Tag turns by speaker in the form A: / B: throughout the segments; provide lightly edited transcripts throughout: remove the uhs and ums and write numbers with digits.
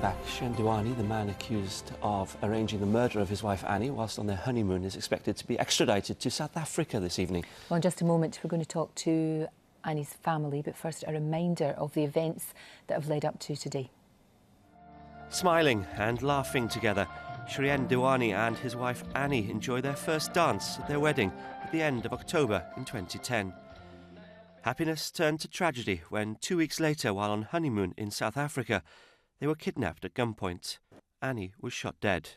A: back. Anni Dewani, the man accused of arranging the murder of his wife Annie whilst on their honeymoon, is expected to be extradited to South Africa this evening.
B: Well, in just a moment, we're going to talk to Annie's family, but first a reminder of the events that have led up to today.
A: Smiling and laughing together, Anni Dewani and his wife Annie enjoy their first dance at their wedding at the end of October in 2010. Happiness turned to tragedy when 2 weeks later, while on honeymoon in South Africa, they were kidnapped at gunpoint. Annie was shot dead.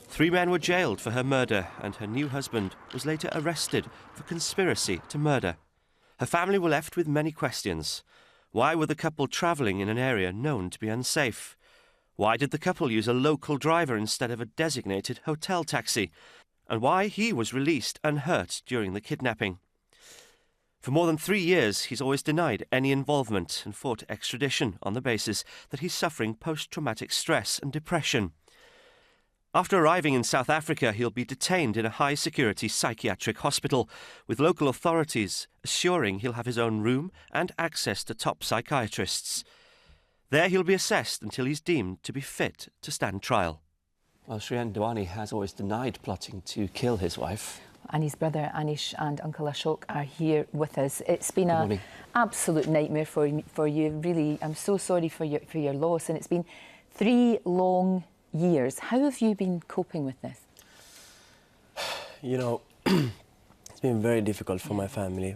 A: 3 men were jailed for her murder, and her new husband was later arrested for conspiracy to murder. Her family were left with many questions. Why were the couple travelling in an area known to be unsafe? Why did the couple use a local driver instead of a designated hotel taxi? And why he was released unhurt during the kidnapping? For more than 3 years, he's always denied any involvement and fought extradition on the basis that he's suffering post-traumatic stress and depression. After arriving in South Africa, he'll be detained in a high-security psychiatric hospital, with local authorities assuring he'll have his own room and access to top psychiatrists. There he'll be assessed until he's deemed to be fit to stand trial. Well, Anni Dewani has always denied plotting to kill his wife.
B: Annie's brother Anish and Uncle Ashok are here with us. It's been an absolute nightmare for you. Really, I'm so sorry for your loss, and it's been 3 long years. How have you been coping with this?
C: You know, it's been very difficult for my family.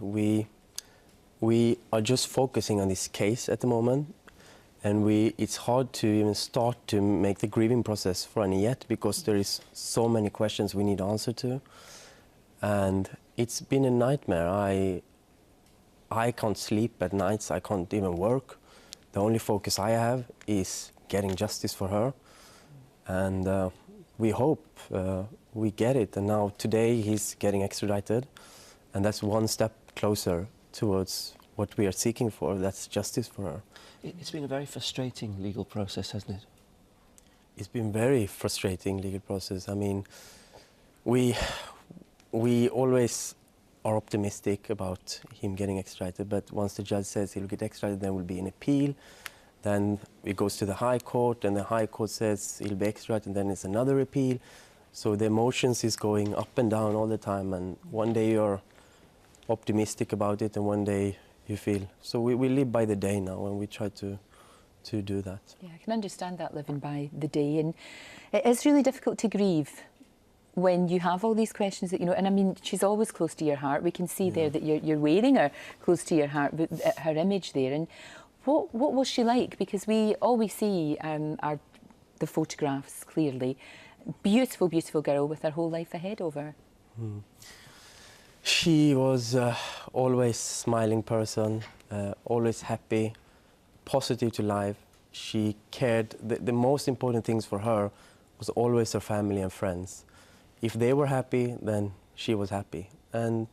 C: We are just focusing on this case at the moment, and it's hard to even start to make the grieving process for Annie yet, because there is so many questions we need answer to. And it's been a nightmare. I can't sleep at nights, I can't even work. The only focus I have is getting justice for her. And we hope we get it. And now today he's getting extradited. And that's one step closer towards what we are seeking for, that's justice for her.
A: It's been a very frustrating legal process, hasn't it?
C: It's been very frustrating legal process. I mean, we always are optimistic about him getting extradited, but once the judge says he'll get extradited, there will be an appeal. Then it goes to the High Court, and the High Court says he'll be extradited, and then it's another appeal. So the emotions is going up and down all the time, and one day you're optimistic about it, and one day you feel... So we live by the day now, and we try to do that.
B: Yeah, I can understand that, living by the day, and it's really difficult to grieve when you have all these questions that, you know, and I mean, she's always close to your heart. We can see there that you're wearing her close to your heart, her image there. And what was she like? Because all we see are the photographs, clearly. Beautiful, beautiful girl with her whole life ahead of her.
C: She was always smiling person, always happy, positive to life. She cared. The most important things for her was always her family and friends. If they were happy, then she was happy, and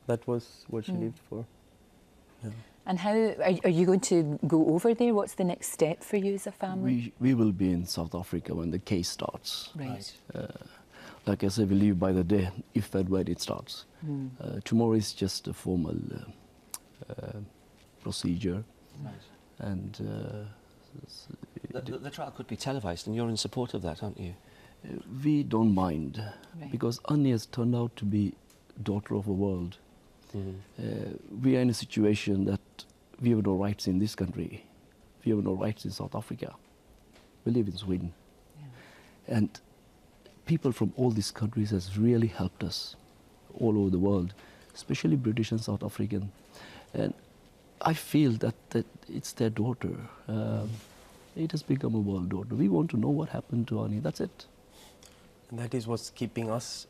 C: that was what she lived for. Yeah.
B: And how are you going to go over there? What's the next step for you as a family?
D: We will be in South Africa when the case starts.
B: Right.
D: Like I said, we live by the day, if and when it starts. Tomorrow is just a formal procedure.
A: Right.
D: And
A: the trial could be televised, and you're in support of that, aren't you?
D: We don't mind, because Annie has turned out to be daughter of a world. We are in a situation that we have no rights in this country. We have no rights in South Africa. We live in Sweden. Yeah. And people from all these countries has really helped us all over the world, especially British and South African. And I feel that it's their daughter. It has become a world daughter. We want to know what happened to Annie, that's it.
C: And that is what's keeping us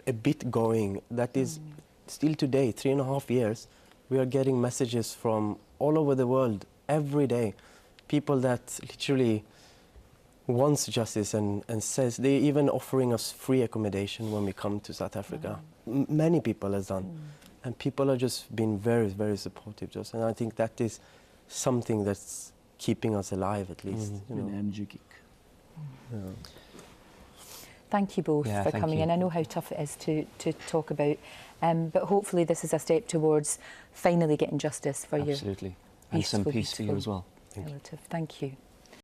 C: a bit going. That is still today, 3.5 years, we are getting messages from all over the world every day. People that literally wants justice and says, they're even offering us free accommodation when we come to South Africa. Many people have done. And people are just been very, very supportive to us. And I think that is something that's keeping us alive, at least. You know.
D: An energy kick.
C: Yeah.
B: Thank you both for coming in. I know how tough it is to talk about, but hopefully this is a step towards finally getting justice for you.
A: Absolutely. And some peace for you as well.
B: Relative. Thank you.